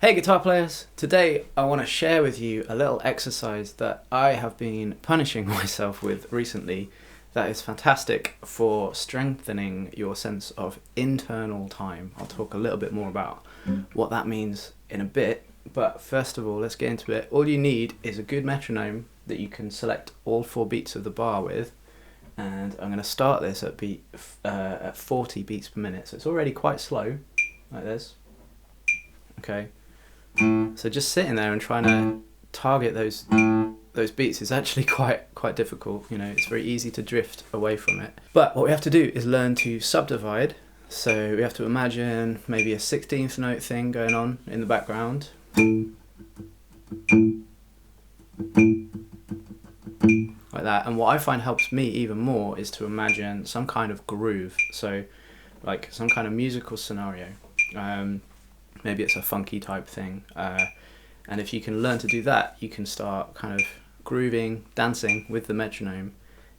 Hey guitar players! Today I want to share with you a little exercise that I have been punishing myself with recently that is fantastic for strengthening your sense of internal time. I'll talk a little bit more about what that means in a bit, but first of all let's get into it. All you need is a good metronome that you can select all 4 beats of the bar with, and I'm going to start this at 40 beats per minute, so it's already quite slow, like this. Okay. So just sitting there and trying to target those beats is actually quite difficult. You know, it's very easy to drift away from it. But what we have to do is learn to subdivide. So we have to imagine maybe a 16th note thing going on in the background. Like that. And what I find helps me even more is to imagine some kind of groove. So like some kind of musical scenario. Maybe it's a funky type thing, and if you can learn to do that, you can start kind of grooving, dancing with the metronome,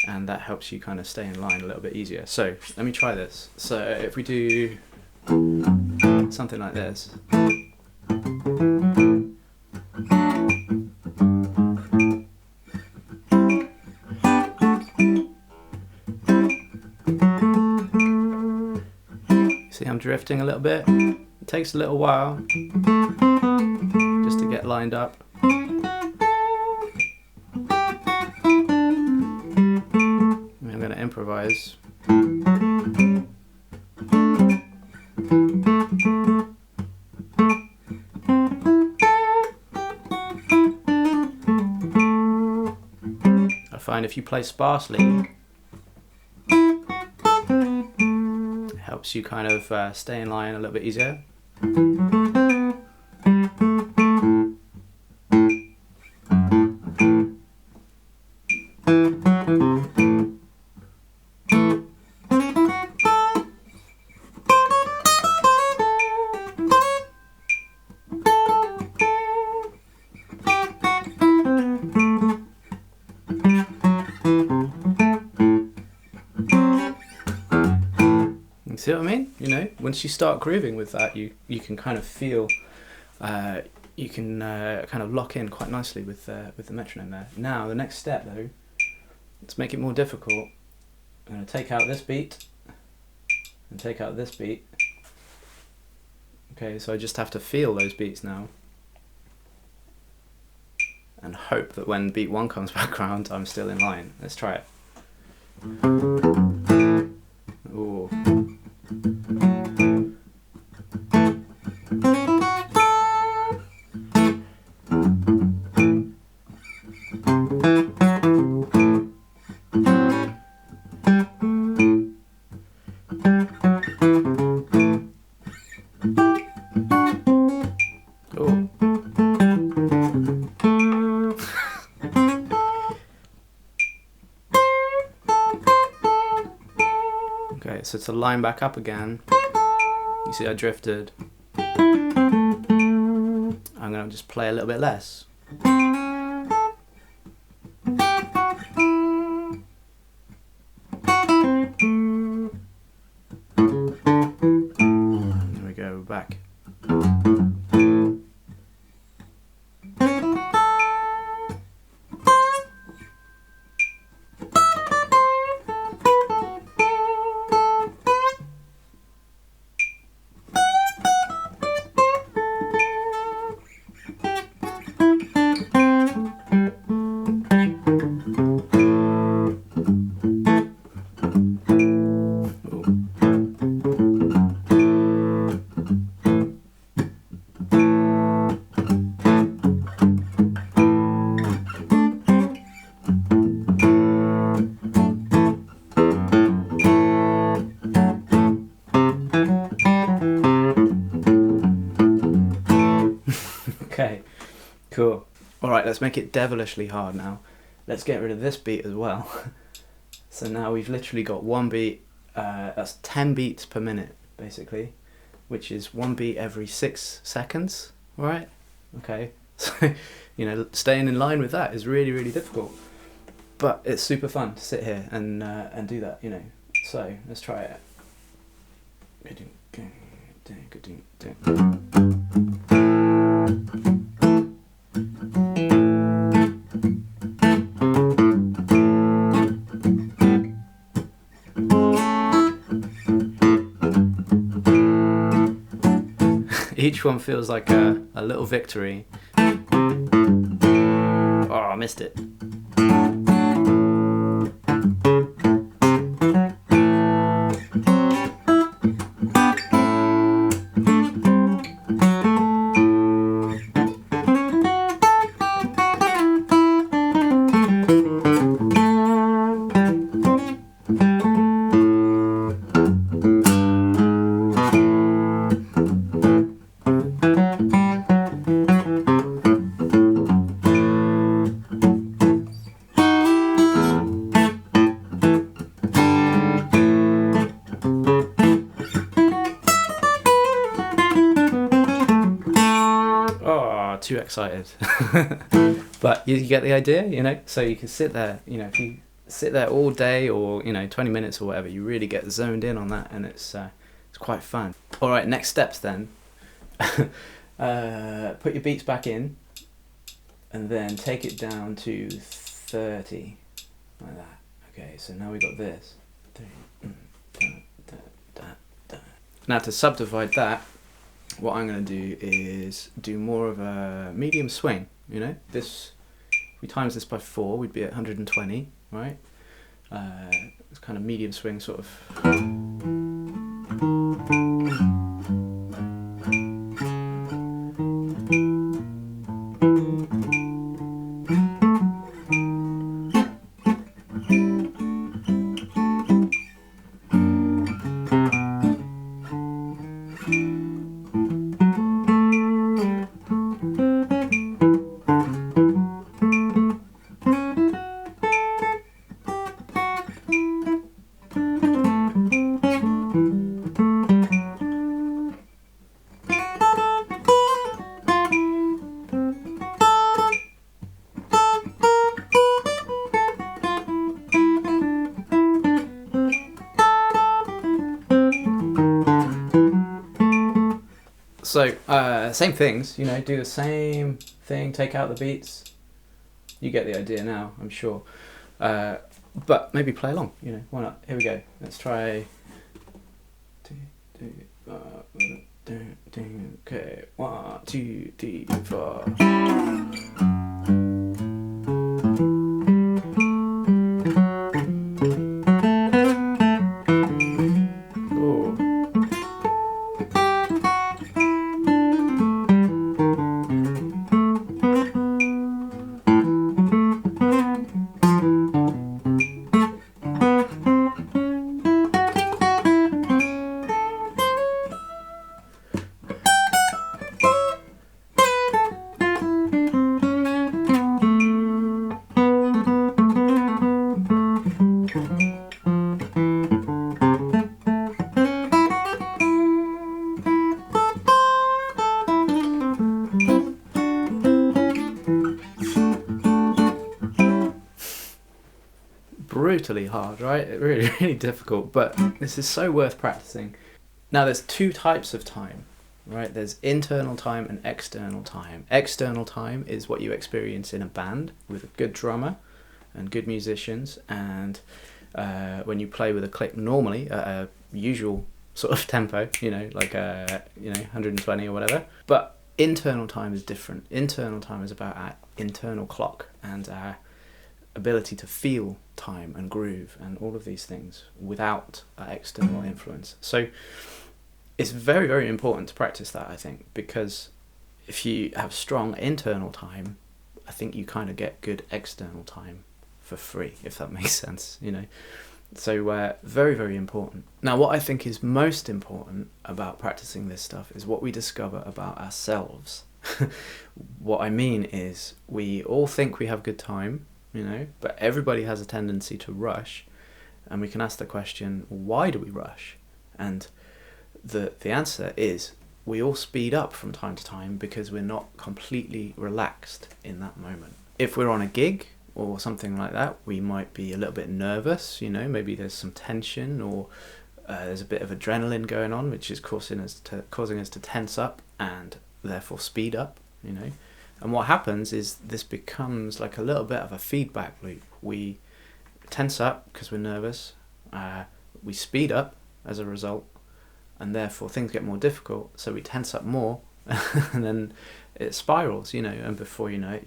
and that helps you kind of stay in line a little bit easier. So let me try this. So if we do something like this. See, I'm drifting a little bit. It takes a little while just to get lined up. I'm going to improvise. I find if you play sparsely, it helps you kind of stay in line a little bit easier. See what I mean? You know, once you start grooving with that, you can kind of feel, you can kind of lock in quite nicely with the metronome there. Now the next step though, let's make it more difficult. I'm going to take out this beat and take out this beat. Okay, so I just have to feel those beats now and hope that when beat 1 comes back around, I'm still in line. Let's try it. Ooh. Okay, so to line back up again, you see I drifted. I'm going to just play a little bit less. There we go, we're back. Okay, cool. Alright, let's make it devilishly hard now. Let's get rid of this beat as well. So now we've literally got 1 beat, that's 10 beats per minute, basically, which is 1 beat every 6 seconds, alright? Okay, so, you know, staying in line with that is really, really difficult. But it's super fun to sit here and do that, you know. So, let's try it. each one feels like a little victory. Oh, I missed it. Too excited. But you get the idea, you know. So you can sit there, you know, if you sit there all day or, you know, 20 minutes or whatever, you really get zoned in on that, and it's quite fun. All right, next steps then. Put your beats back in and then take it down to 30 like that. Okay, so now we got this. Now to subdivide that, what I'm going to do is do more of a medium swing, you know. This, if we times this by 4, we'd be at 120, right? It's kind of medium swing sort of. So, same things, you know, do the same thing, take out the beats. You get the idea now, I'm sure. But maybe play along, you know, why not? Here we go. Let's try. Okay, 1, 2, 3, 4. Brutally hard, right? Really, really difficult, but this is so worth practicing. Now, there's 2 types of time, right? There's internal time and external time. External time is what you experience in a band with a good drummer and good musicians, and when you play with a click normally at a usual sort of tempo, you know, like 120 or whatever. But internal time is different. Internal time is about our internal clock and our ability to feel time and groove and all of these things without external influence. So it's very, very important to practice that, I think, because if you have strong internal time, I think you kind of get good external time for free, if that makes sense, you know. So very, very important. Now, what I think is most important about practicing this stuff is what we discover about ourselves. What I mean is, we all think we have good time, you know, but everybody has a tendency to rush, and we can ask the question, why do we rush? And the answer is, we all speed up from time to time because we're not completely relaxed in that moment. If we're on a gig or something like that, we might be a little bit nervous, you know, maybe there's some tension, or there's a bit of adrenaline going on, which is causing us to tense up and therefore speed up, you know. And what happens is this becomes like a little bit of a feedback loop. We tense up because we're nervous, we speed up as a result, and therefore things get more difficult, so we tense up more and then it spirals, you know, and before you know it,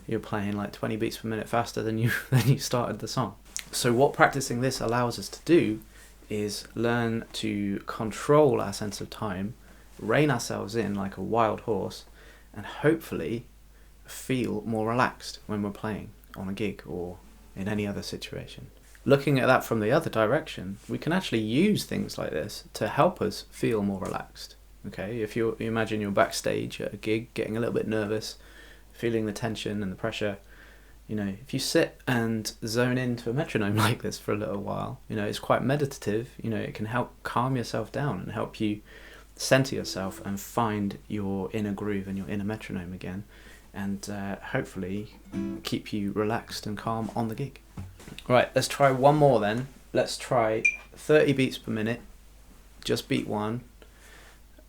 you're playing like 20 beats per minute faster than you started the song. So what practicing this allows us to do is learn to control our sense of time, rein ourselves in like a wild horse, and hopefully feel more relaxed when we're playing on a gig or in any other situation. Looking at that from the other direction, we can actually use things like this to help us feel more relaxed. Okay, if you imagine you're backstage at a gig, getting a little bit nervous, feeling the tension and the pressure, you know, if you sit and zone into a metronome like this for a little while, you know, it's quite meditative, you know, it can help calm yourself down and help you center yourself and find your inner groove and your inner metronome again, and hopefully keep you relaxed and calm on the gig. Right, let's try one more then. Let's try 30 beats per minute, just beat one.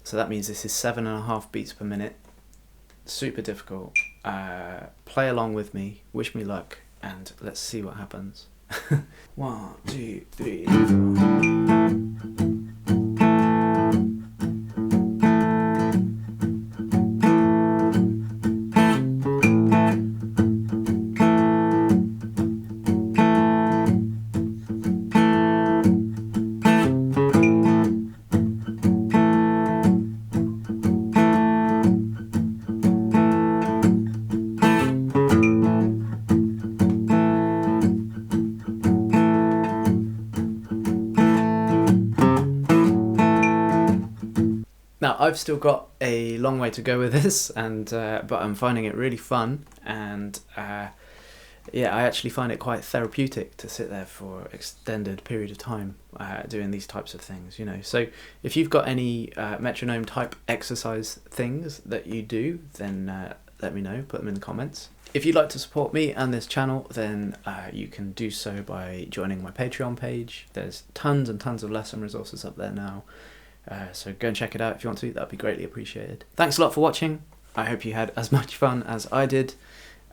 So that means this is 7.5 beats per minute. Super difficult. Play along with me, wish me luck, and let's see what happens. 1, 2, 3, 4. Now, I've still got a long way to go with this, and but I'm finding it really fun, and yeah, I actually find it quite therapeutic to sit there for an extended period of time doing these types of things, you know. So if you've got any metronome type exercise things that you do, then let me know, put them in the comments. If you'd like to support me and this channel, then you can do so by joining my Patreon page. There's tons and tons of lesson resources up there now. So go and check it out if you want to, that'd be greatly appreciated. Thanks a lot for watching. I hope you had as much fun as I did.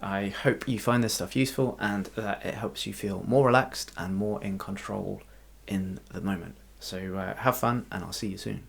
I hope you find this stuff useful and that it helps you feel more relaxed and more in control in the moment. So have fun, and I'll see you soon.